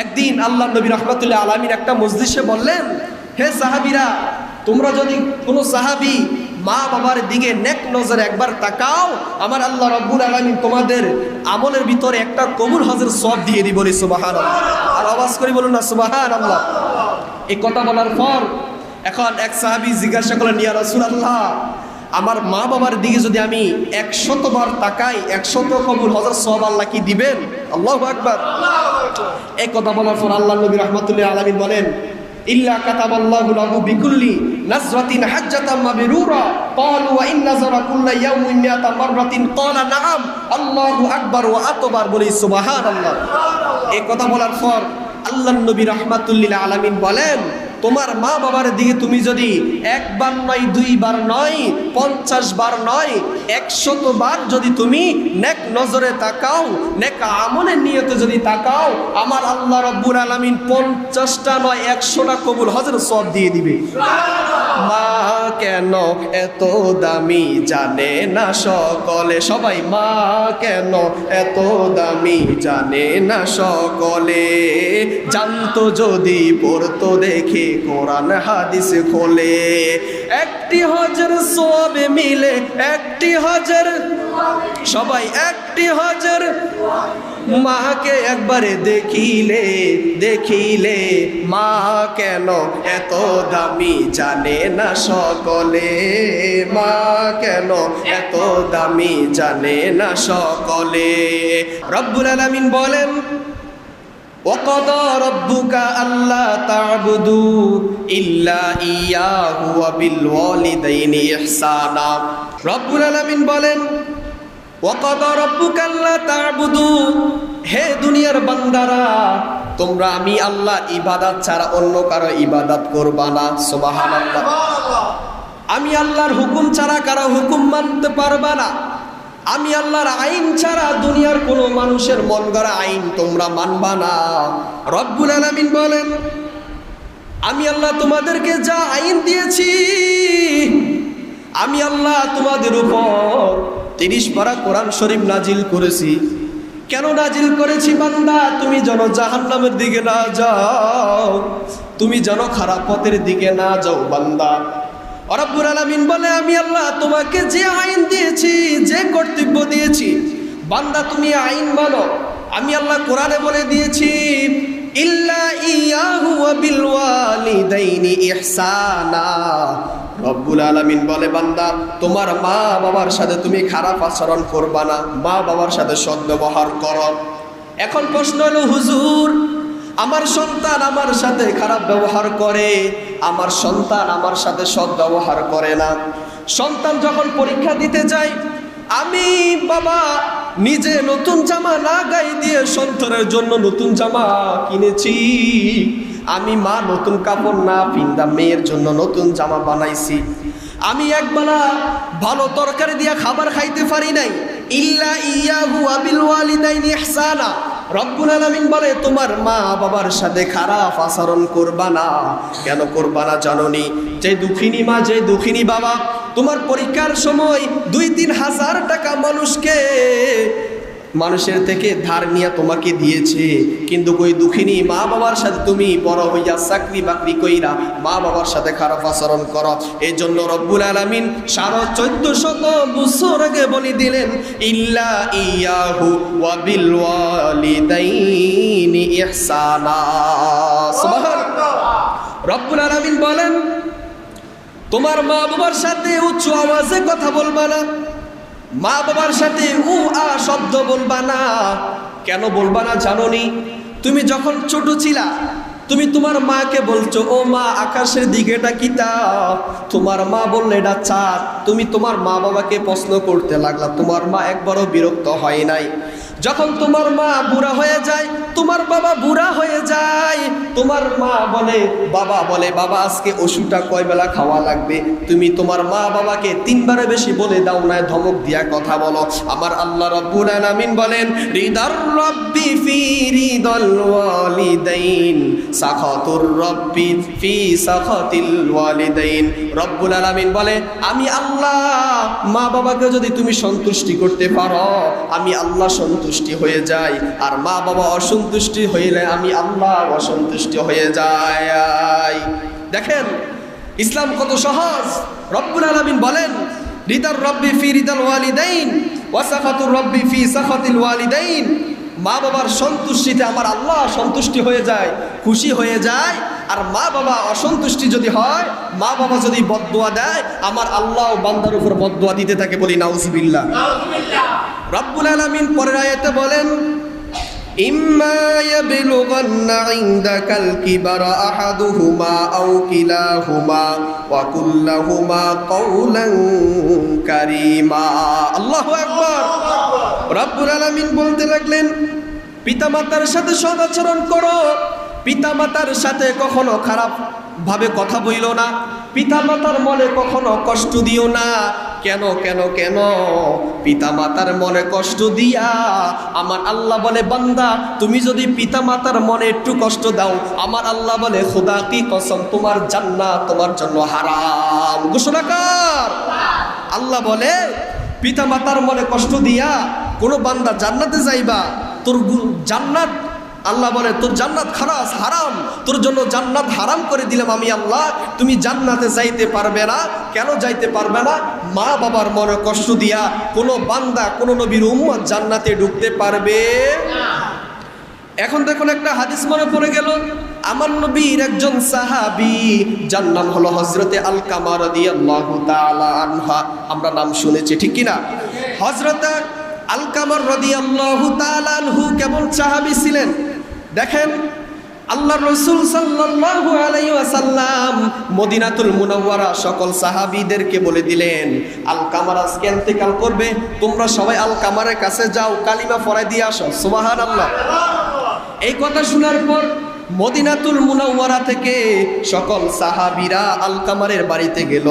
একদিন আল্লাহ নবী রাহমাতুল্লাহ আলামিন একটা মজলিসে বললেন, হে সাহাবীরা, তোমরা যদি কোনো সাহাবী মা বাবার দিকে নেক নজরে একবার তাকাও, আমার আল্লাহ রাব্বুল আলামিন তোমাদের আমলের ভিতরে একটা কবুল হজের সওয়াব দিয়ে দিব। বলি সুবহানাল্লাহ। আর আওয়াজ করে বলুন না সুবহানাল্লাহ। এই কথা বলার পর এখন এক সাহাবী জিজ্ঞাসা করলেন, ইয়া রাসূলুল্লাহ, আমার মা বাবার দিকে যদি আমি 100 বার তাকাই 100 কবুল হজের সওয়াব আল্লাহ কি দিবেন? আল্লাহু আকবার। এই কথা বলার পর আল্লাহ নবী রাহমাতুল্লাহ আলামিন বলেন, ইল্লা কাতাবাল্লাহু লাহু বিকুল্লি নাজরাতিন হাজ্জাতাম মাবরুরা ক্বালু ওয়া ইন নাযারা কুল্লা ইয়াউমিন মিআতা মাররাতিন ক্বালা নাআম আল্লাহু আকবার ওয়া আকবার। বলি সুবহানাল্লাহ। এই কথা বলার পর আল্লাহ নবী রাহমাতুল্লাহ আলামিন বলেন, তোমার মা বাবার দিকে তুমি যদি 1 বার নয় 2 বার নয় 50 বার নয় 100 বার যদি তুমি নেক নজরে তাকাও, নেক আমলের নিয়তে যদি তাকাও, আমার আল্লাহ রাব্বুল আলামিন 50টা নয় 100টা কবুল হজের সওয়াব দিয়ে দিবে। মা কেন এত দামি জানে না সকলে, সবাই মা কেন এত দামি জানে না সকলে, জানতো যদি পড়তো দেখে কোরআন হাদিস খোলে, একটি হজের সওয়াবে মিলে একটি হজের, সবাই একটি হজের, মাকে একবারে দেখিলে দেখিলে মা কেন এত দামি জানে না সকলে, মা কেন এত দামি জানে না সকলে। রব্বুল আলামিন বলেন, وَقَضَى رَبُّكَ أَلَّا تَعْبُدُوا إِلَّا إِيَّاهُ وَبِالْوَالِدَيْنِ إِحْسَانًا। রব্বুল আলামিন বলেন, وَقَضَى رَبُّكَ أَلَّا تَعْبُدُوا, হে দুনিয়ার বান্দারা, তোমরা আমি আল্লাহর ইবাদত ছাড়া অন্য কারো ইবাদত করবা না। সুবহানাল্লাহ। আমি আল্লাহর হুকুম ছাড়া কারো হুকুম মানতে পারবা না। আমি আল্লাহর আইন ছাড়া দুনিয়ার কোনো মানুষের মন গড়া আইন তোমরা মানবা না। রব্বুল আলামিন বলেন, আমি আল্লাহ তোমাদেরকে যা আইন দিয়েছি, আমি আল্লাহ তোমাদের উপর 30 পারা কোরআন শরীফ নাজিল করেছি। কেন নাজিল করেছি? বান্দা, তুমি যেন জাহান্নামের দিকে না যাও, তুমি যেন খারাপ পথের দিকে না যাও বান্দা। রব্বুল আলামিন বলে, আমি আল্লাহ তোমাকে যে আইন দিয়েছি, যে কর্তব্য দিয়েছি, বান্দা তুমি আইন মানো। আমি আল্লাহ কোরআনে বলে দিয়েছি, ইল্লা ইয়াহু ওয়া বিল ওয়ালিদাইনি ইহসানা। রব্বুল আলামিন বলে, বান্দা তোমার মা বাবার সাথে তুমি খারাপ আচরণ করবা না, মা বাবার সাথে সদ্ব্যবহার করো। এখন প্রশ্ন হলো, হুজুর, আমার সন্তান আমার সাথে খারাপ ব্যবহার করে, আমার সন্তান আমার সাথে সদ্ব্যবহার করে না। সন্তান যখন পরীক্ষা দিতে যায়, আমি বাবা নিজে নতুন জামা না গায়ে দিয়ে সন্তানের জন্য নতুন জামা কিনেছি, আমি মা নতুন কাপড় না পিন্দা মেয়ের জন্য নতুন জামা বানাইছি, আমি একবেলা ভালো তরকারি দিয়ে খাবার খাইতে পারি নাই, ইল্লা ইয়াহু ওয়া বিল ওয়ালিদাইনি ইহসানা। রব্বুল আলামিন বলে, তোমার মা বাবার সাথে খারাপ আচরণ করবা না। কেন করবা না জানোনি? যে দুঃখিনী মা, যে দুঃখিনী বাবা তোমার পরীক্ষার সময় 2-3 হাজার টাকা মানুষের থেকে ধার নিয়ে তোমাকে দিয়েছে, কিন্তু ওই দুঃখিনী মা বাবার সাথে তুমি বড় হইয়া চাকরি বাকরি কইরা মা বাবার সাথে খারাপ আচরণ করো। এই জন্য রব্বুল আলামিন 1450 বছর আগে বলে দিলেন, ইল্লা ইয়াহু ওয়া বিল ওয়ালিদাইনি ইহসানা। সুবহানাল্লাহ। রব্বুল আলামিন বলেন, তোমার মা বাবার সাথে উচ্চ আওয়াজে কথা বলবা না, মা বাবার সাথে উ আ শব্দ বলবা না। কেন বলবা না জানোনি? তুমি যখন ছোট ছিলা, তুমি তোমার মাকে বলছো, ও মা আকাশের দিকেটা কিতা? তোমার মা বললে এটা চাঁদ। তুমি তোমার মা বাবাকে প্রশ্ন করতে লাগলা, তোমার মা একবারও বিরক্ত হয় নাই। যখন তোমার মা বুড়া হয়ে যায়, তোমার বাবা বুড়া হয়ে যায়, তোমার মা বলে, বাবা আজকে ওষুধটা কয় বেলা খাওয়া লাগবে, তুমি তোমার মা বাবাকে 3 বারে বেশি বলে দাও না, ধমক দিয়া কথা বলো। আমার আল্লাহ রাব্বুল আলামিন বলেন, রিদার রাব্বি ফি রিদাল ওয়ালিদাইন সাখাতুর রব্বি ফি সাখাতিল ওয়ালিদাইন। রব্বুল আলামিন বলে আমি আল্লাহ, মা বাবাকে যদি তুমি সন্তুষ্টি করতে পারো আমি আল্লাহ সন্তুষ্টি হয়ে যাই, আর মা বাবা অসন্তুষ্টি হইলে আমি আল্লাহ অসন্তুষ্টি হয়ে যাই। দেখেন ইসলাম কত সহজ। রব্বুল আলামিন বলেন রিদার রব্বি ফি রিদাল ওয়ালিদাইন ওয়া সাখাতুর রব্বি ফি সাখাতিল ওয়ালিদাইন। মা বাবার সন্তুষ্টিতে আমার আল্লাহ সন্তুষ্টি হয়ে যায়, খুশি হয়ে যায়। আর মা বাবা অসন্তুষ্টি যদি হয়, মা বাবা যদি বদদুয়া দেয়, আমার আল্লাহ বান্দার উপর বদদুয়া দিতে থাকে। বলি নাউজুবিল্লাহ। রব্বুল আলামিন পরের আয়াতে বলেন ইম্মা ইয়াবলুগান্না ইনদাকাল কিবারা আহাদুহুমা আও কিলাহুমা ওয়া কুল্লাহুমা কাওলান কারীমা। আল্লাহু আকবার। রব্বুল আলামিন বলতে লাগলেন পিতামাতার সাথে সদাচরণ করো, পিতামাতার সাথে কখনো খারাপ ভাবে কথা বইলো না, পিতামাতার মনে কখনো কষ্ট দিও না। কেন কেন কেন? পিতামাতার মনে কষ্ট দিয়া আমার আল্লাহ বলে বান্দা তুমি যদি পিতামাতার মনে একটু কষ্ট দাও, আমার আল্লাহ বলে খোদা কি কসম তোমার জান্নাত তোমার জন্য হারাম। ঘোষণা কর। আল্লাহ বলে পিতামাতার মনে কষ্ট দিয়া কোনো বান্দা জান্নাতে যাইবা, তোর জান্নাত, আল্লাহ বলে তোর জান্নাত খারাস হারাম, তোর জন্য জান্নাত হারাম করে দিলাম আমি আল্লাহ। তুমি জান্নাতে যাইতে পারবে না। কেন যাইতে পারবে না? মা বাবার মনে কষ্ট দিয়া কোনো বান্দা, কোনো নবীর উম্মত জান্নাতে ঢুকতে পারবে না। এখন দেখুন একটা হাদিস মনে পড়ে গেল। আমার নবীর একজন সাহাবী, যার নাম হলো হযরতে আলকামা রাদিয়াল্লাহু তাআলা আনহা। আমরা নাম শুনেছি ঠিক কিনা? হযরতে আলকামা রাদিয়াল্লাহু তাআলা আনহু কেমন সাহাবী ছিলেন দেখেন। আল্লাহ রাসূল সাল্লাল্লাহু আলাইহি ওয়াসাল্লাম মদিনাতুল মুনাওয়ারা সকল সাহাবীদেরকে বলে দিলেন আলকামার আজকে ইন্তেকাল করবে, তোমরা সবাই আলকামারের কাছে যাও, কালিমা পড়ায় দিয়ে আসো। সুবহানাল্লাহ। এই কথা শোনার পর মদিনাতুল মুনাওয়ারা থেকে সকল সাহাবীরা আলকামারের বাড়িতে গেল।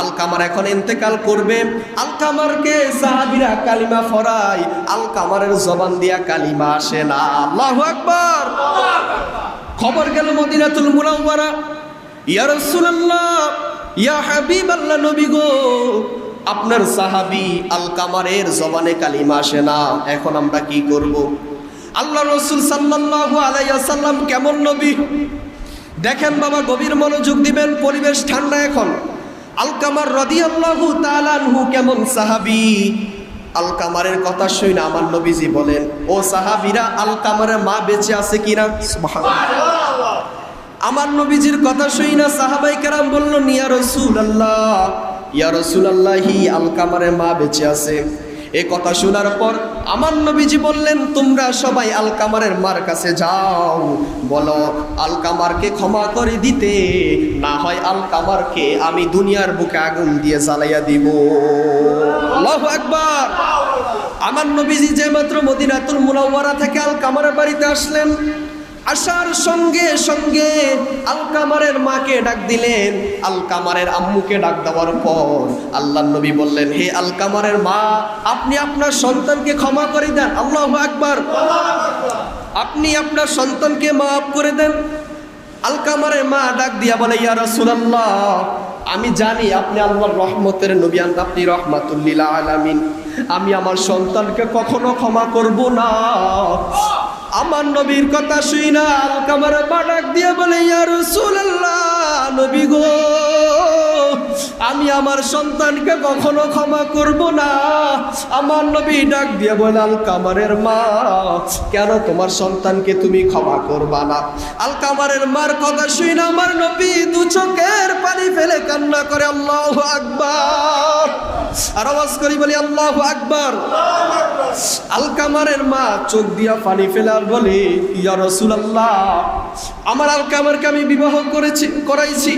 আলকামার এখন ইন্তেকাল করবে, আলকামারকে সাহাবীরা কালিমা পড়ায়, আলকামারের জবান দিয়া কালিমা আসে না। আল্লাহু আকবার। খবর গেল মদিনাতুল মুনাওয়ারা, ইয়া রাসূলুল্লাহ, ইয়া হাবিবাল্লাহ, নবী গো আপনার সাহাবী আলকামারের জবানে কালিমা আসে না, এখন আমরা কি করব? আল্লাহ রাসূল সাল্লাল্লাহু আলাইহি ওয়াসাল্লাম কেমন নবী দেখেন বাবা, গভীর মনোযোগ দিবেন, পরিবেশ ঠান্ডা এখন। আলকামার রাদিয়াল্লাহু তাআলা আনহু কেমন সাহাবী, আলকামারের কথা শুনে আমার নবীজি বলেন ও সাহাবীরা আলকামারের মা বেঁচে আছে কিনা? সুবহানাল্লাহ। আমার নবীজির কথা শুনে সাহাবায়ে কেরাম বললেন ইয়া রাসূলুল্লাহ, ইয়া রাসূলুল্লাহি আলকামারের মা বেঁচে আছে। এই কথা শোনার পর আমার নবীজি বললেন তোমরা সবাই আলকামারের মার কাছে যাও, বলো আলকামারকে ক্ষমা করে দিতে, না হয় আলকামারকে আমি দুনিয়ার বুকে আগুন দিয়ে জ্বালাইয়া দিব। আল্লাহু আকবার। আমার নবীজি যে মাত্র মদিনাতুল মুনাওয়ারা থেকে আলকামারের বাড়িতে আসলেন, আসার সঙ্গে সঙ্গে আলকামারের মাকে ডাক দিলেন, আলকামারের আম্মুকে ডাক দেওয়ার পর আল্লাহর নবী বললেন হে আলকামারের মা, আপনি আপনার সন্তানকে ক্ষমা করে দেন। আল্লাহু আকবার। আপনি আপনার সন্তানকে মাফ করে দেন। আলকামারের মা ডাক দিয়া বলে ইয়া রাসূলুল্লাহ, আমি জানি আপনি আল্লাহর রহমতের নবী, আপনি রাহমাতুল লিল আলামিন, আমি আমার সন্তানকে কখনো ক্ষমা করব না। আমার নবীর কথা শুই না আলকামারের মা ডাক দিয়ে বলে ইয়া রাসূলুল্লাহ, নবী গো আমি আমার সন্তানকে কখনো ক্ষমা করব না। আমার নবী ডাক দিয়ে বলে আলকামারের মা, কেন তোমার সন্তানকে তুমি ক্ষমা করবা না? আলকামারের মার কথা শুই না আমার নবী দু চোখের পানি ফেলে কান্না করে আল্লাহু আকবার। আর আওয়াজ করি বলি আল্লাহু আকবার। আলকামারের মা চোখ দিয়া পানি ফেলে আর বলে ইয়া রাসূলুল্লাহ, আমার আলকামারকে আমি বিবাহ করাইছি,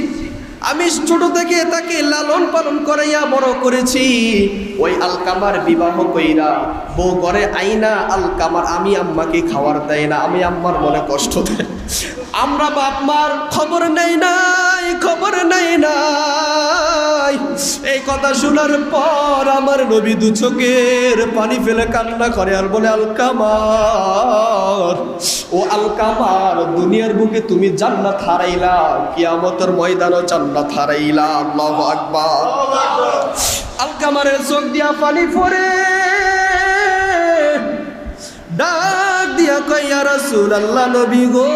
আমি ছোট থেকে তাকে লালন পালন করাইয়া বড় করেছি। ওই আলকামার বিবাহ কইরা বউ ঘরে আইনা আলকামার আমি আম্মাকে খাওয়ার দেয় না, আমি আম্মার মনে কষ্ট দেয়। আমরা বাপ মার খবর নেই নাই, নাই, খবর নাই নাই। এই কথা শোনার পর আমার নবী দু চোখের পানি ফেলে কান্না করে আর বলে, আলকামার, ও আলকামার, দুনিয়ার বুকে তুমি জান্নাত হারাইলা, কিয়ামতের ময়দানও জান্নাত হারাইলা। আল্লাহু আকবার। আলকামারের চোখ দিয়া পানি পড়ে, ডাক দিয়া কয়, ইয়া রাসূলুল্লাহ, নবী গো,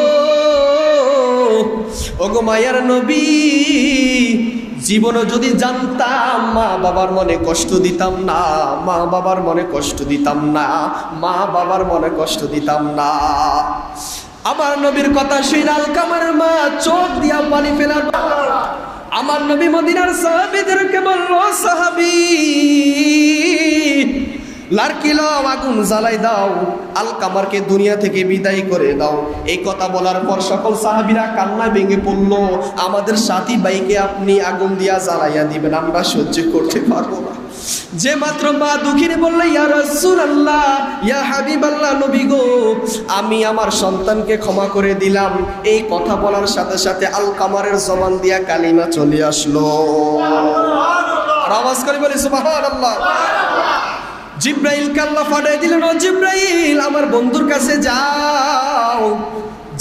ওগো মায়ার নবী, জীবনে যদি জানতাম মা বাবার মনে কষ্ট দিতাম না, মা বাবার মনে কষ্ট দিতাম না, মা বাবার মনে কষ্ট দিতাম না। আমার নবীর কথা শুনে আলকামারের মা চোখ দিয়া পানি ফেলার পর আমার নবী মদিনার সাহাবীদেরকে বলল, সাহাবী, লার্কিল আগুন জ্বালাই দাও, আলকামারকে দুনিয়া থেকে বিদায় করে দাও। এই কথা বলার পর সকল সাহাবীরা কান্না ভেঙে পড়ল, আমাদের সাথী ভাইকে আপনি আগুন দিয়া জ্বালাইয়া দিবেন, আমরা সহ্য করতে পারবো না। যে মাত্র মা দুঃখিনী বলল, ইয়া রাসূলুল্লাহ, ইয়া হাবিবাল্লাহ, নবী গো, আমি আমার সন্তানকে ক্ষমা করে দিলাম। এই কথা বলার সাথে সাথে আলকামারের জবান দিয়া কালিমা চলে আসলো। আর আওয়াজ করে বলি সুবহানাল্লাহ। জিব্রাইলকে আল্লাহ পাঠিয়ে দিলেন, ও জিব্রাইল, আমার বন্ধুর কাছে যাও।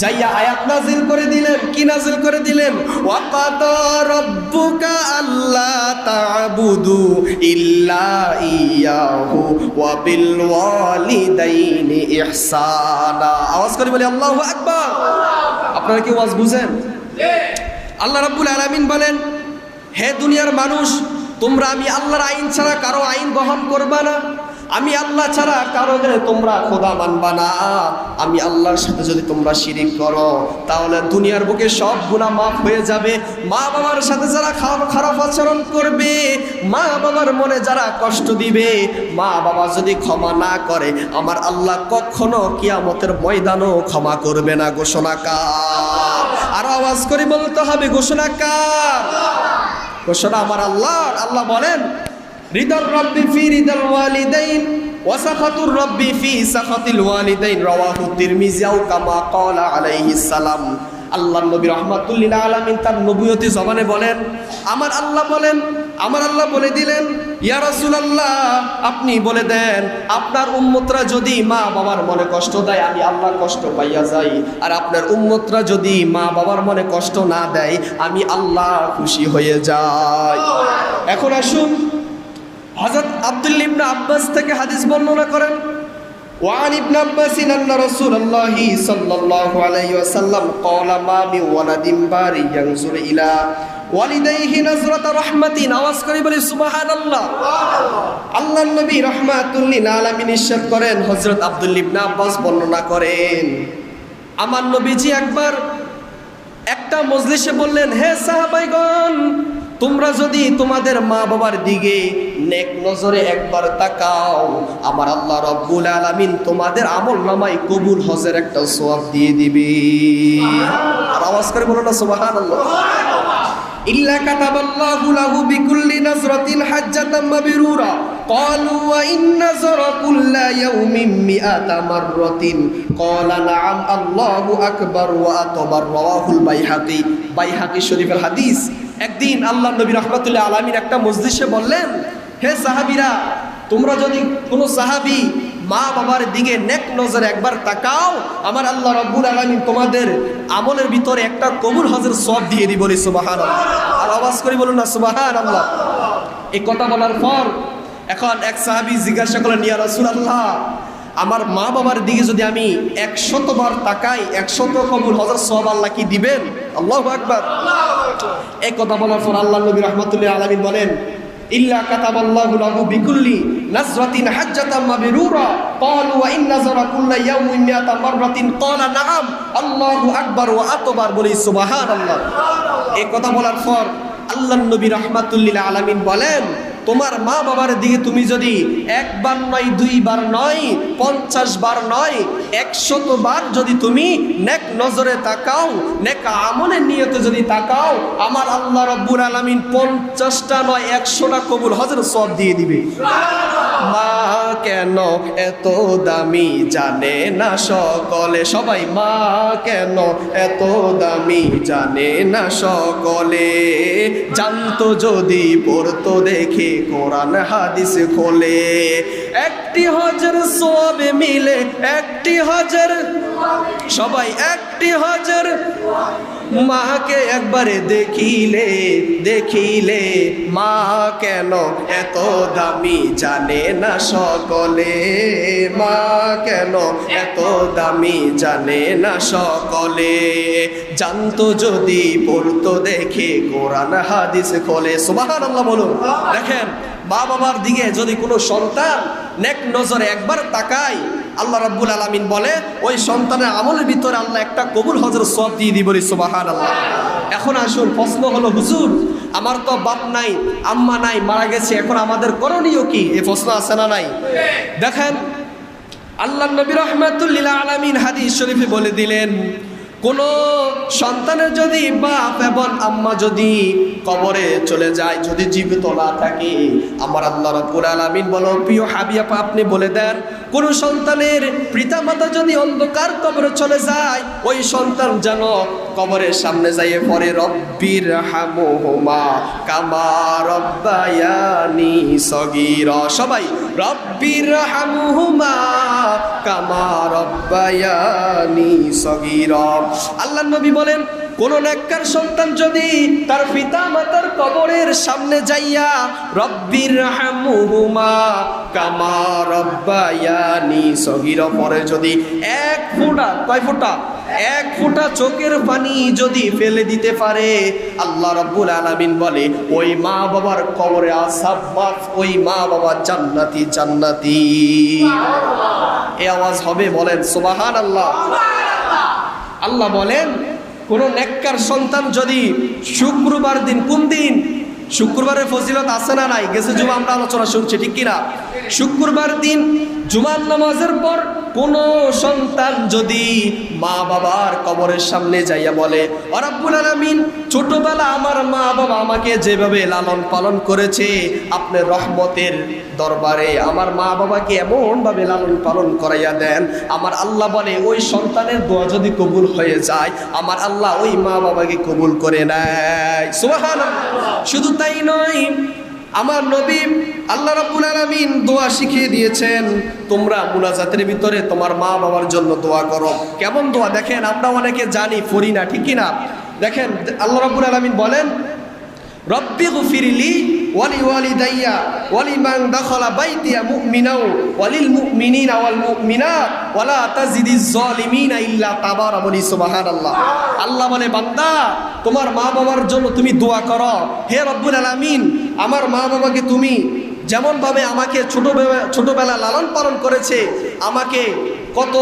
যাইয়া আয়াত নাজিল করে দিলেন। কি নাজিল করে দিলেন? ওয়াকাদা রাব্বুকা আল্লা তা'বুদু ইল্লা ইয়াহু ওয়া বিল ওয়ালিদাইনি ইহসানা। আওয়াজ করে বলি আল্লাহু আকবার। আপনারা কি ওয়াজ বুঝেন? আল্লাহ রাব্বুল আলামিন বলেন, হে দুনিয়ার মানুষ, তোমরা আমি আল্লাহর আইন ছাড়া কারো আইন বহন করবা না, আমি আল্লাহ ছাড়া কারো তোমরা খোদা মানবা না। আমি আল্লাহর সাথে যদি তোমরা শিরিক করো তাহলে দুনিয়ার বুকে সব গুনাহ মাফ হয়ে যাবে। মা বাবার সাথে যারা খারাপ আচরণ করবে, মা বাবার মনে যারা কষ্ট দিবে, মা বাবা যদি ক্ষমা না করে, আমার আল্লাহ কখনো কিয়ামতের ময়দানও ক্ষমা করবে না। ঘোষণা কার? আর আওয়াজ করে বলতে হবে, ঘোষণা কার? ঘোষণা আমার আল্লাহর। আল্লাহ বলেন, রিদাল রাব্বি ফি রিদাল ওয়ালিদাইন ওয়া সাখাতুর রাব্বি ফি সাখাতিল ওয়ালিদাইন, রাওয়াহু তিরমিজি আও কামা ক্বালা আলাইহিস সালাম। আল্লাহর নবী রাহমাতুল লিল আলামিন তার নবুয়তি জবানে বলেন, আমার আল্লাহ বলেন, আমার আল্লাহ বলে দিলেন, ইয়া রাসূলুল্লাহ, আপনি বলে দেন, আপনার উম্মতরা যদি মা বাবার মনে কষ্ট দেয়, আমি আল্লাহ কষ্ট পাইয়া যাই। আর আপনার উম্মতরা যদি মা বাবার মনে কষ্ট না দেয়, আমি আল্লাহ খুশি হয়ে যাই। এখন আসুন, হযরত আব্দুল্লাহ ইবনে আব্বাস থেকে হাদিস বর্ণনা করেন। ওয়ান ইবনে আব্বাস আন্না রাসূলুল্লাহ সাল্লাল্লাহু আলাইহি ওয়াসাল্লাম ক্বালা মা মিন ওয়ালাদিন বারি ইয়ানজুরু ইলা ওয়ালিদাইহি নাজরাতা রাহমাতিন। আওয়াজ করে বলি সুবহানাল্লাহ। আল্লাহর নবী রাহমাতুল লিল আলামিন ইরশাদ করেন, হযরত আব্দুল্লাহ ইবনে আব্বাস বর্ণনা করেন, আমার নবীজি একবার একটা মজলিসে বললেন, হে সাহাবাইগণ, তোমরা যদি তোমাদের মা বাবার দিকে নেক নজরে একবার তাকাও, আমার আল্লাহ রাব্বুল আলামিন তোমাদের আমলনামায় কবুল হজের একটা সওয়াব দিয়ে দিবে। আর আওয়াজ করে বলো না সুবহানাল্লাহ। ইল্লা কাতাবাল্লাহু লাহু বিকুল্লি নাজরাতিন হাজ্জাতাম মাবরুরা ক্বালু ওয়া ইন নাযরা কুল্লা ইয়াউমিন মিআতা মাররাতিন ক্বালা নাআম আল্লাহু আকবার ওয়া আতবার। রাওয়াহুল বাইহাকি। বাইহাকি শরীফের হাদিস। একদিন আল্লাহ নবী রাহমাতুল্লাহ আলামিন একটা মজলিসে বললেন, হে সাহাবীরা, তোমরা যদি কোনো সাহাবী মা বাবার দিকে নেক নজরে একবার তাকাও, আমার আল্লাহ রাব্বুল আলামিন তোমাদের আমলের ভিতরে একটা কবুল হজের সওয়াব দিয়ে দিব। বলি সুবহানাল্লাহ। আর আওয়াজ করে বলুন না সুবহানাল্লাহ। এই কথা বলার পর এখন এক সাহাবী জিজ্ঞাসা করলেন, ইয়া রাসূলুল্লাহ, আমার মা বাবার দিকে যদি আমি 100 বার তাকাই, 100 কবুল হজের সওয়াব আল্লাহ কি দিবেন? আল্লাহু আকবার। এই কথা বলার পর আল্লাহ নবী রাহমাতুল্লাহ আলামিন বলেন, ইল্লা কাতাবাল্লাহু লাহু বিকুল্লি নাজরাতিন হাজ্জাতাম মাবরুরা ক্বালু ওয়া ইন নাযরা কুল্লা ইয়াউমিন মিআতা মাররাতিন ক্বালা নাআম আল্লাহু আকবার ওয়া আকবার। বলি সুবহানাল্লাহ। এই কথা বলার পর আল্লাহর নবী রাহমাতুল্লাহ আলামিন বলেন, তোমার মা বাবার দিকে তুমি যদি একবার নয়, দুইবার নয়, 50 বার নয়, 100 বার যদি তুমি নেক নজরে তাকাও, নেক আমলের নিয়তে যদি তাকাও, আমার আল্লাহ রাব্বুল আলামিন 50টা নয় 100টা কবুল হজের সওয়াব দিয়ে দিবে। মা কেন এত দামি জানে না সকলে, সবাই মা কেন এত দামি জানে না সকলে, জানতো যদি পড়তো দেখে কোরআন হাদিস খোলে, একটি হজের সওয়াবে মিলে একটি হজের, সবাই একটি হজের, মাকে একবারে দেখিলে দেখিলে, মা কেন এত দামি জানে না সকলে, মা কেন এত দামি জানে না সকলে, জানতো যদি পড়তো দেখে কোরআন হাদিস খোলে। সুবহানাল্লাহ বলুন। দেখেন, মা বাবার দিকে যদি কোনো সন্তান নেক নজরে একবার তাকায়, আল্লাহ রাব্বুল আলামিন বলে ওই সন্তানের আমলের ভিতরে আল্লাহ একটা কবুল হজের সওয়াব দিয়ে দিবেন। সুবহানাল্লাহ। এখন আসুন, প্রশ্ন হলো, হুজুর আমার তো বাপ নাই, আম্মা নাই, মারা গেছে, এখন আমাদের করণীয় কি? এই প্রশ্ন আছে না নাই? দেখেন, আল্লাহ নবী রাহমাতুল লিল আলামিন হাদিস শরীফে বলে দিলেন, কোন সন্তানের যদি বাপ এবং আম্মা যদি কবরে চলে যায়, যদি জীবিত না থাকে, আমার আল্লাহ রাব্বুল আলামিন বলো, প্রিয় হাবিব আপনি বলে দেন, কোন সন্তানের পিতামাতা যদি অন্ধকার কবরে চলে যায়, ওই সন্তান যেন কবরের সামনে যাইয়ে পড়ে, রব্বির হামহুমা কামা রব্বায়ানি সগীরা। সবাই রব্বির হামহুমা কামা রব্বায়ানি সগীরা। আল্লাহ নবী বলেন, কোন নেককার সন্তান যদি তার পিতা মাতার কবরের সামনে যাইয়া রব্বির হামহুমা কামা রব্বায়ানি সগীরা পরে যদি এক ফোঁটা, কয় ফোঁটা? এক ফোঁটা চোখের পানি যদি ফেলে দিতে পারে, আল্লাহ রাব্বুল আলামিন বলে ওই মা বাবার কবরে আযাব মাফ, ওই মা বাবা জান্নাতি জান্নাতি। এই আওয়াজ হবে, বলেন সুবহানাল্লাহ। আল্লাহ বলেন, কোন নেককার সন্তান যদি শুক্রবার দিন, কোন দিন? শুক্রবারের ফজিলত আছে না নাই? গেছে জুমা আমরা আলোচনা শুনছি, ঠিক কিনা? শুক্রবার দিন জুমার নামাজের পর কোন সন্তান যদি মা বাবার কবরের সামনে যাইয়া বলে, ও রব্বুল আলামিন, ছোটবেলা আমার মা বাবা আমাকে যেভাবে লালন পালন করেছে, আপনার রহমতের দরবারে আমার মা বাবাকে এমনভাবে লালন পালন করাইয়া দেন, আমার আল্লাহ বলে ওই সন্তানের দোয়া যদি কবুল হয়ে যায়, আমার আল্লাহ ওই মা বাবাকে কবুল করে নেয়। সুবহানাল্লাহ। শুধু তাই নয়, আমার নবী আল্লাহ রাব্বুল আলামিন দোয়া শিখিয়ে দিয়েছেন, তোমরা মুনাজাতের ভিতরে তোমার মা বাবার জন্য দোয়া করো। কেমন দোয়া? দেখেন, আমরা অনেকে জানি, পড়ি না, ঠিক কিনা? দেখেন, আল্লাহ রাব্বুল আলামিন বলেন, রব্বি গফিরলি ওয়ালি ওয়ালিদাইয়া ওয়ালিমান দাখালা বাইতিয়া মুমিনাও ওয়ালিল মুমিনিনা ওয়াল মুমিনাত ওয়ালা তাজিদিজ জালিমিনা ইল্লা তাবারা। বলি সুবহানাল্লাহ। আল্লাহ বলে, বান্দা তোমার মা বাবার জন্য তুমি দোয়া করো। হে রব্বুল আলামিন, আমার মা বাবাকে তুমি যেমনভাবে আমাকে ছোটবেলা লালন পালন করেছে, আমাকে কত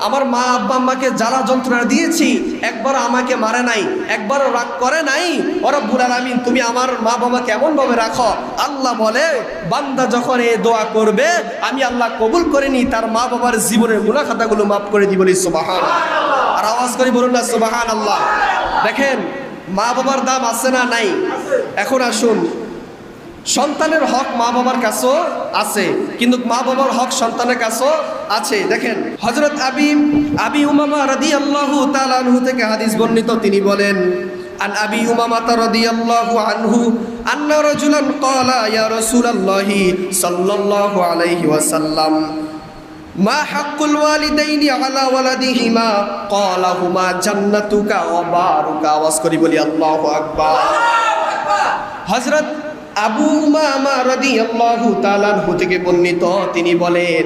আমার মা আব্বা আম্মাকে জ্বালা যন্ত্রণা দিয়েছি, একবার আমাকে মারে নাই, একবারও রাগ করে নাই, ও রব্বুল আলামিন তুমি আমার মা বাবাকে এমনভাবে রাখো। আল্লাহ বলে, বান্দা যখন এই দোয়া করবে, আমি আল্লাহ কবুল করে নি, তার মা বাবার জীবনের গুনাহ খাতাগুলো মাফ করে দিব। বলি সুবহানাল্লাহ। আর আওয়াজ করে বলুন না সুবহানাল্লাহ। দেখেন, মা বাবার দাম আছে না নাই? এখন আসুন, সন্তানের হক মা বাবার কাছেও আছে, কিন্তু মা বাবার হক সন্তানের কাছেও আছে। দেখেন, হযরত আবি উমামা রাদিয়াল্লাহু তাআলা আনহু থেকে হাদিস বর্ণিত, তিনি বলেন, আন আবি উমামা রাদিয়াল্লাহু আনহু আন্না রাজুলান ক্বালা ইয়া রাসূলুল্লাহি সাল্লাল্লাহু আলাইহি ওয়াসাল্লাম মা হাক্কুল ওয়ালিদাইনি আলা ওয়ালাদিহিমা ক্বালা হুমা জান্নাতুকা ওয়া বারুকা। আওয়াজ করি বলি আল্লাহু আকবার। হযরত আবু উমামা রাদিয়াল্লাহু তাআলা আনহু থেকে বর্ণিত, তিনি বলেন,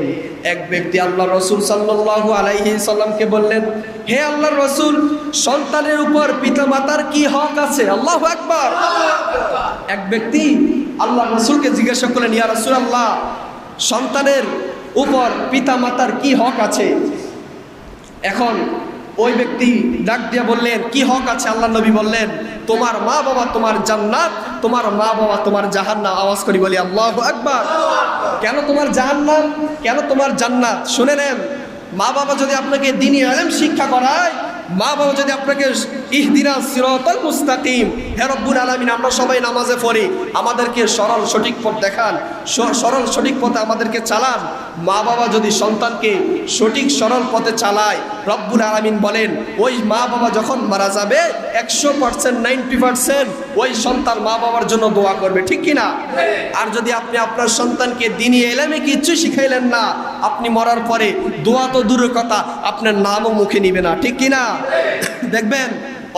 এক ব্যক্তি আল্লাহর রাসূল সাল্লাল্লাহু আলাইহি সাল্লামকে বললেন, হে আল্লাহর রাসূল, সন্তানের উপর পিতামাতার কি হক আছে? আল্লাহু আকবার। এক ব্যক্তি আল্লাহর রাসূলকে জিজ্ঞাসা করলেন, ইয়া রাসূলুল্লাহ, সন্তানের উপর পিতামাতার কি হক আছে? এখন ওই ব্যক্তি ডাক দিয়া বললেন, কি হক আছে? আল্লাহ নবী বললেন, তোমার মা বাবা তোমার জান্নাত তোমার মা বাবা তোমার জাহান্নাম। আওয়াজ করি বলি আল্লাহু আকবার। কেন তোমার জাহান্নাম, কেন তোমার জান্নাত? শুনে নেন, মা বাবা যদি আপনাকে দ্বীনি ইলম শিক্ষা করায়, মা বাবা যদি আপনাকে ইহদিনাস সিরাতাল মুস্তাকিম, হে রব্বুল আলামিন আমরা সবাই নামাজে পড়ি, আমাদেরকে সরল সঠিক পথ দেখান, সরল সঠিক পথে আমাদেরকে চালান। মা বাবা যদি সন্তানকে সঠিক সরল পথে চালায়, রব্বুল আলামিন বলেন ওই মা বাবা যখন মারা যাবে 100% 90% ওই সন্তান মা বাবার জন্য দোয়া করবে, ঠিক কিনা? আর যদি আপনি আপনার সন্তানকে দ্বীনি ইলমে কিচ্ছু শিখাইলেন না, আপনি মরার পরে দোয়া তো দূরের কথা, আপনার নামও মুখে নিবে না, ঠিক কিনা? দেখবেন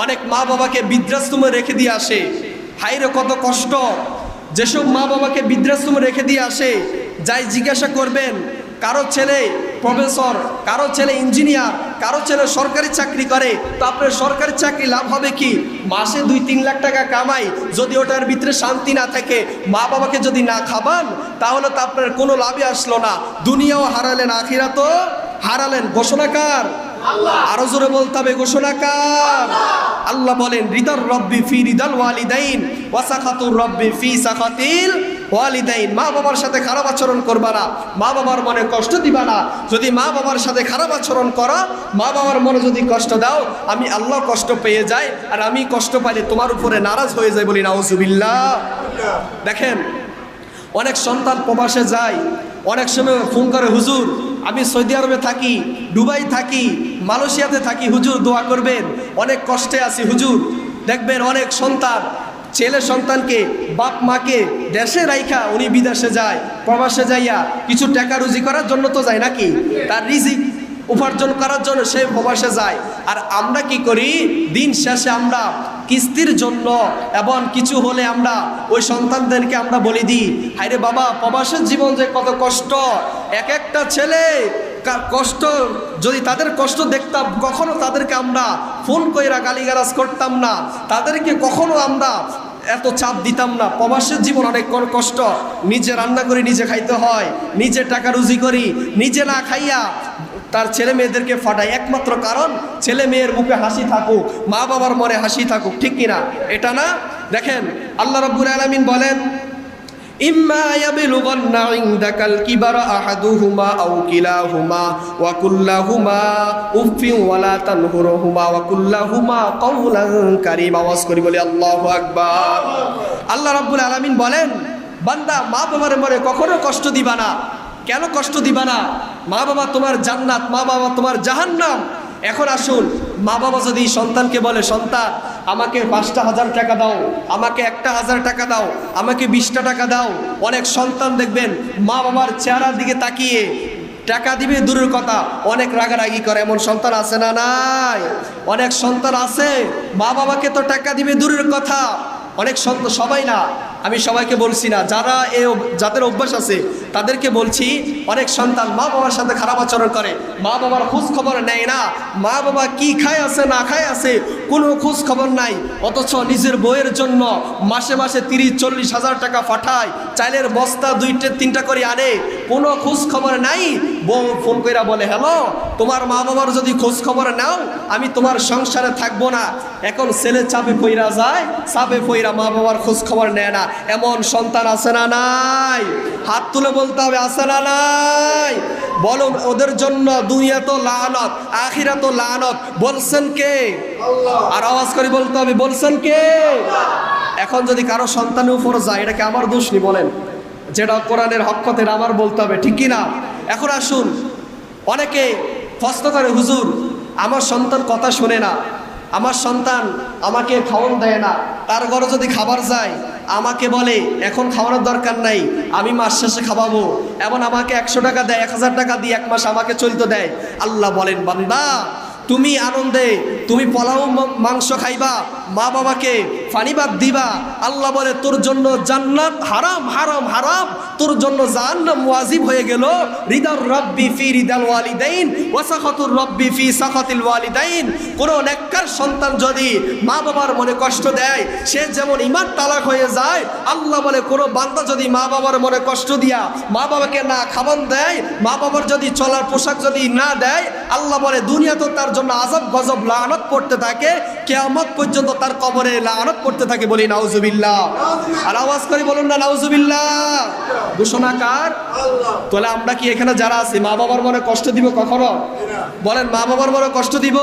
অনেক মা বাবাকে বৃদ্ধাশ্রমে রেখে দিয়ে আসে, হায়রে কত কষ্ট। যেসব মা বাবাকে বৃদ্ধাশ্রমে রেখে দিয়ে আসে, যাই জিজ্ঞাসা করবেন, কারো ছেলে প্রফেসর, কারো ছেলে ইঞ্জিনিয়ার, কারো ছেলে সরকারি চাকরি করে, তো আপনার সরকারি চাকরি লাভ হবে কি? মাসে 2-3 লাখ টাকা কামাই, যদি ওটার ভিতরে শান্তি না থাকে, মা বাবাকে যদি না খাবান, তাহলে তো আপনার কোনো লাভই আসলো না। দুনিয়াও হারালেন, আখিরাতও হারালেন। ঘোষণাকার আরো জোরে বলতে হবে, ঘোষণাকার। আল্লাহ বলেন রিদার রব্বি ফি রিদাল ওয়ালিদাইন ওয়া সাখাতুর রব্বি ফি সাখাতিল ওয়ালিদাইন। মা বাবার সাথে খারাপ আচরণ করবা না, মা বাবার মনে কষ্ট দিবা না। যদি মা বাবার সাথে খারাপ আচরণ করো, মা বাবার মনে যদি কষ্ট দাও, আমি আল্লাহ কষ্ট পেয়ে যাই, আর আমি কষ্ট পাইলে তোমার উপরে নারাজ হয়ে যায়, বলি নাউজুবিল্লাহ। দেখেন অনেক সন্তান প্রবাসে যায়, অনেক সময় ফোন করে, হুজুর আমি সৌদি আরবে থাকি, দুবাই থাকি, মালয়েশিয়াতে থাকি, হুজুর দোয়া করবেন, অনেক কষ্টে আছি হুজুর। দেখবেন অনেক সন্তান ছেলে সন্তানকে বাপ মাকে দেশে রাইখা উনি বিদেশে যায়, প্রবাসে যাইয়া কিছু টাকা রুজি করার জন্য তো যায় নাকি, তার রিজিক উপার্জন করার জন্য সে প্রবাসে যায়। আর আমরা কি করি, দিন শেষে আমরা কিস্তির জন্য এবং কিছু হলে আমরা ওই সন্তানদেরকে আমরা বলে দিই, হায়রে বাবা প্রবাসের জীবন যে কত কষ্ট। এক একটা ছেলে কষ্ট, যদি তাদের কষ্ট দেখতাম, কখনো তাদেরকে আমরা ফোন কইরা গালিগালাজ করতাম না, তাদেরকে কখনো আমরা এত চাপ দিতাম না। প্রবাসের জীবন অনেক কষ্ট, নিজে রান্না করে নিজে খাইতে হয়, নিজে টাকা রুজি করি, নিজে না খাইয়া তার ছেলে মেয়েদেরকে ফাটায়, একমাত্র কারণ ছেলে মেয়ের মুখে হাসি থাকুক, মা বাবার মনে হাসি থাকুক, ঠিক কিনা? এটা না? দেখেন আল্লাহ রাব্বুল আলামিন বলেন ইম্মা ইয়াবলুগান্না ইনদাকাল কিবারা আহাদুহুমা আও কিলাহুমা ওয়া কুল্লাহুমা উফফিন ওয়া লা তানহুরহুমা ওয়া কুল্লাহুমা কাওলান কারীমা। আওয়াজ করি বলি আল্লাহু আকবার। আল্লাহ রাব্বুল আলামিন বলেন, বান্দা মা বাবার মনে কখনো কষ্ট দিবা না। কেন কষ্ট দিবা না? মা বাবা তোমার জান্নাত, মা বাবা তোমার জাহান্নাম। এখন আসুন, মা বাবা যদি সন্তানকে বলে, সন্তান আমাকে 5,000 টাকা দাও, আমাকে 1,000 টাকা দাও, আমাকে 20টা টাকা দাও, অনেক সন্তান দেখবেন মা বাবার চেহারার দিকে তাকিয়ে টাকা দিবে দূরের কথা, অনেক রাগারাগি করে। এমন সন্তান আছে না নাই? অনেক সন্তান আছে মা বাবাকে তো টাকা দিবে দূরের কথা, অনেক সন্তান, সবাই না, আমি সবাইকে বলছি না, যারা যাদের অভ্যাস আছে তাদেরকে বলছি, অনেক সন্তান মা বাবার সাথে খারাপ আচরণ করে, মা বাবার খোঁজ খবর নেয় না, মা বাবা কি খায় আছে না খায় আছে কোনো খোঁজ খবর নাই, অথচ নিজের বইয়ের জন্য মাসে মাসে 30-40 হাজার টাকা পাঠায়, চাইলের বস্তা 2-3টা করে আনে, কোনো খোঁজ খবর নাই। বউ ফোন কইরা বলে, হ্যালো তোমার মা বাবার যদি খোঁজ খবর নাও, আমি তোমার সংসারে থাকবো না। এখন ছেলে চাপে পইরা যায়, চাপে পইরা মা বাবার খোঁজ খবর নেয় না। এমন সন্তান আছে না নাই? হাত তুলে বলতে হবে, আছে না নাই? বলো, ওদের জন্য দুনিয়া তো লানত, আখিরা তো লানত। বলছেন কে? আল্লাহ। আর আওয়াজ করে বলতে হবে, বলছেন কে? এখন যদি কারো সন্তানের উপর যায়, এটা কি আমার দোষ নি? বলেন, যেটা কোরআনের হক কথা আমার বলতে হবে, ঠিক কি না? এখন আসুন, অনেকে প্রশ্ন করে, হুজুর আমার সন্তান কথা শোনে না, আমার সন্তান আমাকে খাওয়ান দেয় না, তার ঘরে যদি খাবার যায় আমাকে বলে এখন খাওয়ানোর দরকার নাই, আমি মাস শেষে খাওয়াবো, এবং আমাকে 100 টাকা দেয়, 1000 টাকা দিয়ে 1 মাস আমাকে চলতে দেয়। আল্লাহ বলেন, বান্দা তুমি আনন্দে তুমি পোলাও মাংস খাইবা, মা বাবাকে পানিবাদ দিবা, আল্লাহ বলে তোর জন্য জান্নাত হারাম হারাম হারাম, তোর জন্য জাহান্নাম ওয়াজিব হয়ে গেল। রিদার রব্বি ফি রিদাল ওয়ালিদাইন ওয়া সাখাতুর রব্বি ফি সাখাতিল ওয়ালিদাইন। কোন নেককার সন্তান যদি মা বাবার মনে কষ্ট দেয়, সে যেমন ঈমান তালাক হয়ে যায়, আল্লাহ বলে কোন বান্দা যদি মা বাবার মনে কষ্ট দিয়া মা বাবাকে না খাবার দেয়, মা বাবার যদি চলার পোশাক যদি না দেয়, আল্লাহ বলে দুনিয়া তো তার জন্য আযাব গজব লানত পড়তে থাকে, কিয়ামত পর্যন্ত তার কবরে লানত পড়তে থাকে। বলি নাউজুবিল্লাহ। আর আওয়াজ করে বলুন না নাউজুবিল্লাহ। ঘোষণাকার আল্লাহ। তাহলে আমরা কি এখানে যারা আছি মা বাবার মনে কষ্ট দিব কখনো? বলেন মা বাবার মনে কষ্ট দিব?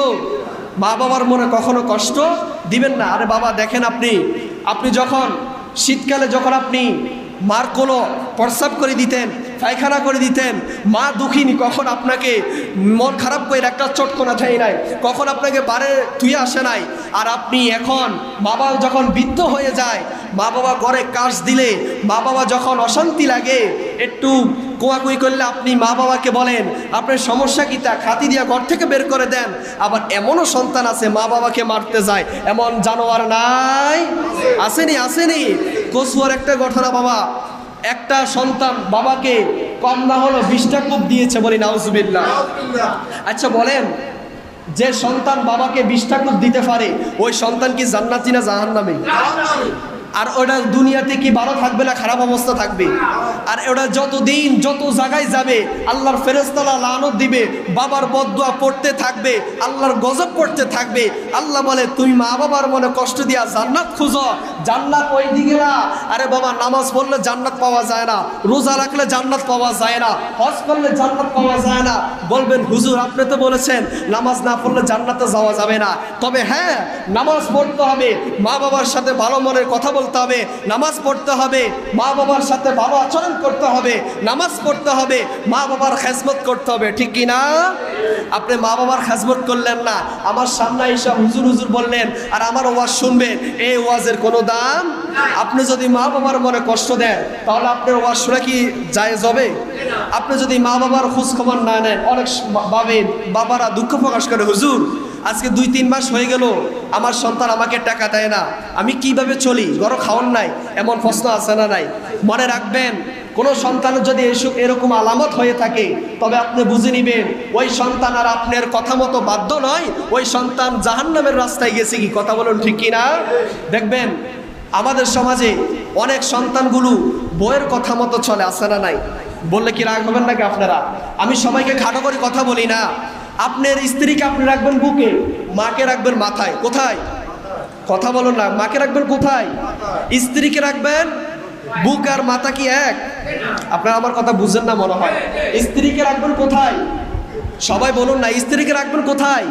মা বাবার মনে কখনো কষ্ট দিবেন না। আরে বাবা দেখেন, আপনি যখন শীতকালে যখন আপনি মার কোনো প্রস্রাব করে দিতেন, পায়খানা করে দিতেন, মা দুঃখিনী, কখন আপনাকে মন খারাপ করে একটা চটকোনা দেয় নাই, কখন আপনাকে বারে তুই আসে নাই। আর আপনি এখন বাবা যখন বৃদ্ধ হয়ে যায়, মা বাবা ঘরে কাজ দিলে, মা বাবা যখন অশান্তি লাগে, একটু কোয়াকুই করলে আপনি মা বাবাকে বলেন আপনার সমস্যা কি, তা খাতি দিয়া ঘর থেকে বের করে দেন। আবার এমনও সন্তান আছে মা বাবাকে মারতে যায়, এমন জানোয়ার নাই? আসেনি? কসুয়ার একটা ঘটনা বাবা, একটা সন্তান বাবাকে কম না হলো 20টা কোপ দিয়েছে। বলি নাউজুবিল্লাহ। আচ্ছা বলেন, যে সন্তান বাবাকে 20টা কোপ দিতে পারে ওই সন্তান কি জান্নাতি না জাহান্নামী? আর ওটা দুনিয়াতে কি ভালো থাকবে না খারাপ অবস্থা থাকবে? আর ওটা যতদিন যত জায়গায় যাবে আল্লাহর ফেরেশতারা লানত দিবে, বাবার বদদুয়া পড়তে থাকবে, আল্লাহর গজব পড়তে থাকবে। আল্লাহ বলে তুমি মা বাবার মনে কষ্ট দিয়া জান্নাত খুঁজো, জান্নাত ওই দিকে না। আরে বাবা নামাজ পড়লে জান্নাত পাওয়া যায় না, রোজা রাখলে জান্নাত পাওয়া যায় না, হজ করলে জান্নাত পাওয়া যায় না। বলবেন হুজুর আপনি তো বলেছেন নামাজ না পড়লে জান্নাতে যাওয়া যাবে না। তবে হ্যাঁ, নামাজ পড়তে হবে, মা বাবার সাথে ভালো মনের কথা বলতে হবে, নামাজ পড়তে হবে, মা বাবার সাথে ভালো আচরণ করতে হবে, নামাজ পড়তে হবে, মা বাবার খেজমত করতে হবে। ঠিক কি না? আপনি মা বাবার খেজমত করলেন না, আমার সামনে এসে হুজুর বললেন আর আমার ওয়াজ শুনবেন, এই ওয়াজের কোনো দাম? আপনি যদি মা বাবার মনে কষ্ট দেন তাহলে আপনার ওয়াজ শোনা কি জায়েজ হবে? আপনি যদি মা বাবার খোঁজ খবর না নেন, অনেক বাবারা দুঃখ প্রকাশ করে, হুজুর আজকে 2-3 মাস হয়ে গেল আমার সন্তান আমাকে টাকা দেয় না, আমি কিভাবে চলি, ঘর খাওয়ান নাই, এমন প্রশ্ন আছে না নাই? মনে রাখবেন, কোনো সন্তানের যদি এরকম আলামত হয়ে থাকে তবে আপনি বুঝে নেবেন ওই সন্তান আর আপনার কথা মতো বাধ্য নয়, ওই সন্তান জাহান্নামের রাস্তায় গেছে। কি কথা বলুন ঠিক কিনা? দেখবেন আমাদের সমাজে অনেক সন্তানগুলো বইয়ের কথা মতো চলে, আসে না নাই? বললে কি রাগ হবেন নাকি আপনারা? আমি সবাইকে খাটো করে কথা বলি না। আপনার স্ত্রীকে আপনি রাখবেন বুকে, মাকে রাখবেন মাথায়। কোথায়? কথা বলুন না। মাকে রাখবেন কোথায়? স্ত্রীকে রাখবেন বুক আর মাথা কি এক? আপনারা আমার কথা বুঝেন না মনে হয়। স্ত্রীকে রাখবেন কোথায়? সবাই বলুন না। স্ত্রীকে রাখবেন কোথায়?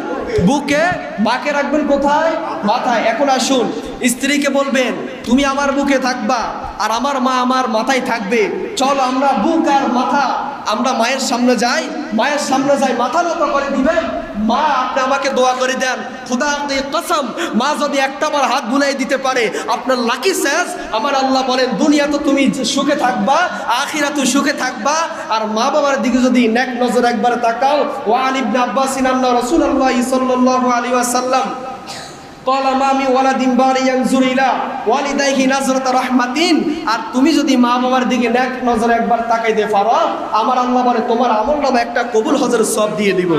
বুকে। মাকে রাখবেন কোথায়? মাথায়। এখন আসুন, স্ত্রীকে বলবেন তুমি আমার বুকে থাকবা আর আমার মা আমার মাথায় থাকবে। চলো আমরা বুক আর মাথা আমরা মায়ের সামনে যাই, মাথা নত করে দিবেন। মা আপনি আমাকে দোয়া করে দেন, খুদা কসম, মা যদি একটাবার হাত বুলাই দিতে পারে আপনার লাকি শেষ। আমার আল্লাহ বলেন দুনিয়া তো তুমি সুখে থাকবা, আখিরাতে সুখে থাকবা। আর মা বাবার দিকে যদি নেক নজর একবার তাকাও। ওয়ান ইবনে আব্বাস আন্না রাসূলুল্লাহ সাল্লাল্লাহু আলাইহি ওয়াসাল্লাম ক্বালা মা মিন ওয়ালাদিন বারি ইয়ানজুরু ইলা ওয়ালিদাইহি নাজরাতা রাহমাতিন। আর তুমি যদি মা বাবার দিকে নেক নজরে একবার তাকাইতে পারো, আমার আল্লাহ বলে তোমার আমলনামা একটা কবুল হজের সওয়াব দিয়ে দিব।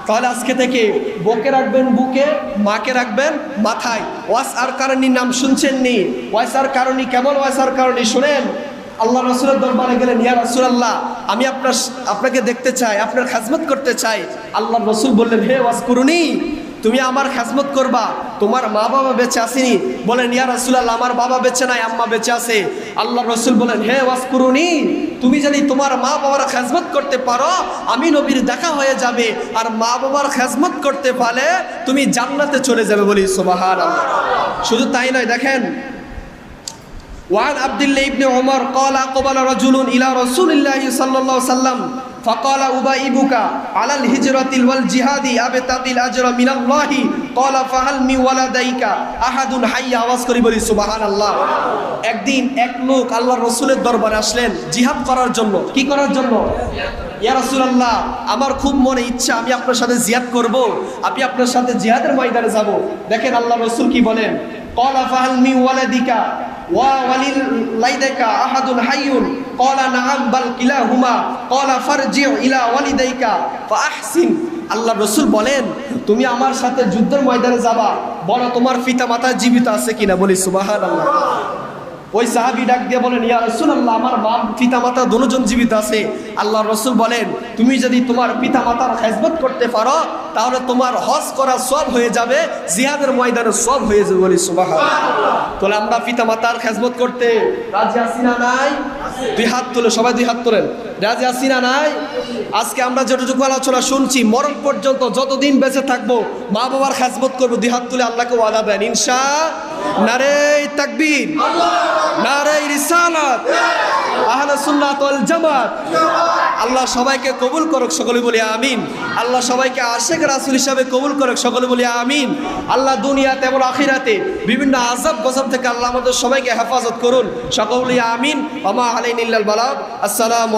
তাহলে আজকে থেকে বুকে রাখবেন বুকে, মাকে রাখবেন মাথায়। ওয়াস আর কারণীর নাম শুনছেন নি? ওয়াস আর কারণী কেমন? ওয়াস আর কারণী শুনেন। আল্লাহ রাসূলের দরবারে গেলেন, ইয়া রাসূলুল্লাহ আমি আপনাকে দেখতে চাই, আপনার খেদমত করতে চাই। আল্লাহ রাসূল বললেন, হে ওয়াসকুরুনি, তুমি আমার খেদমত করবা, তোমার মা বাবা বেঁচে আসেনি? বলেন, ইয়া রাসূলুল্লাহ আমার বাবা বেঁচে নাই, আম্মা বেঁচে আছে। আল্লাহ রাসূল বলেন, হে ওয়াসকুরুনি, তুমি যদি তোমার মা বাবার খেদমত করতে পারো আমি নবীর দেখা হয়ে যাবে। আর মা বাবার খেদমত করতে পারলে তুমি জান্নাতে চলে যাবে। বলি সুবহানাল্লাহ। শুধু তাই নয়, দেখেন وعن عبد الله بن عمر قال أقبل رجل إلى رسول الله صلى الله عليه وسلم فقال أبايعك على الهجرة والجهاد أبتغي الأجر من الله قال فهل من ولديك أحد حي আওয়াজ করে বলি সুবহানাল্লাহ। একদিন এক লোক আল্লাহর রাসূলের দরবারে আসলেন জিহাদ করার জন্য। কি করার জন্য? ইয়া রাসূলুল্লাহ আমার খুব মনে ইচ্ছা আমি আপনার সাথে জিহাদ করব, আমি আপনার সাথে জিহাদের ময়দানে যাব। দেখেন আল্লাহর রাসূল কি বলেন, قال فهل من ولدك وولديك أحد حي قال نعم بل كلاهما قال فارجع إلى والديك فأحسن। আল্লাহ রাসূল বলেন তুমি আমার সাথে যুদ্ধের ময়দানে যাবা, বলো তোমার পিতা মাতা জীবিত আছে কিনা। বলি সুবহানাল্লাহ। ওই সাহাবী ডাক দিয়ে বলেন, ইয়া রাসূলুল্লাহ, আমার মা পিতা মাতা দুজন জীবিত আছে। আল্লাহর রাসূল বলেন, তুমি যদি তোমার পিতা মাতার খেদমত করতে পারো তাহলে তোমার হজ করা সব হয়ে যাবে, জিহাদের ময়দানে সব হয়ে যাবে। বলি সুবহানাল্লাহ। তাহলে আমরা পিতা মাতার খেদমত করতে রাজি আছি না নাই? দুই হাত তুলে, সবাই দুই হাত তোলেন। রাজি আছি না নাই? আজকে আমরা যতটুকু আলোচনা শুনছি, মরণ পর্যন্ত যতদিন বেঁচে থাকবো মা বাবার খেদমত করবো। দুই হাত তুলে আল্লাহকে ওয়াদা দেন ইনশাআল্লাহ। নারে তাকবীর, নারে রিসালাত, আহলে সুন্নাত ওয়াল জামাত। আল্লাহ সবাইকে কবুল করুক, সকলে বলি আমিন। আল্লাহ সবাইকে আশিক রাসূল হিসাবে কবুল করুক, সকলে বলি আমিন। আল্লাহ দুনিয়াতে এবং আখিরাতে বিভিন্ন আযাব গজব থেকে আল্লাহ আমাদের সবাইকে হেফাজত করুন, সকলে বলি আমিন। ওয়া মা আলাইনা ইল্লাল বালাগ। আসসালামু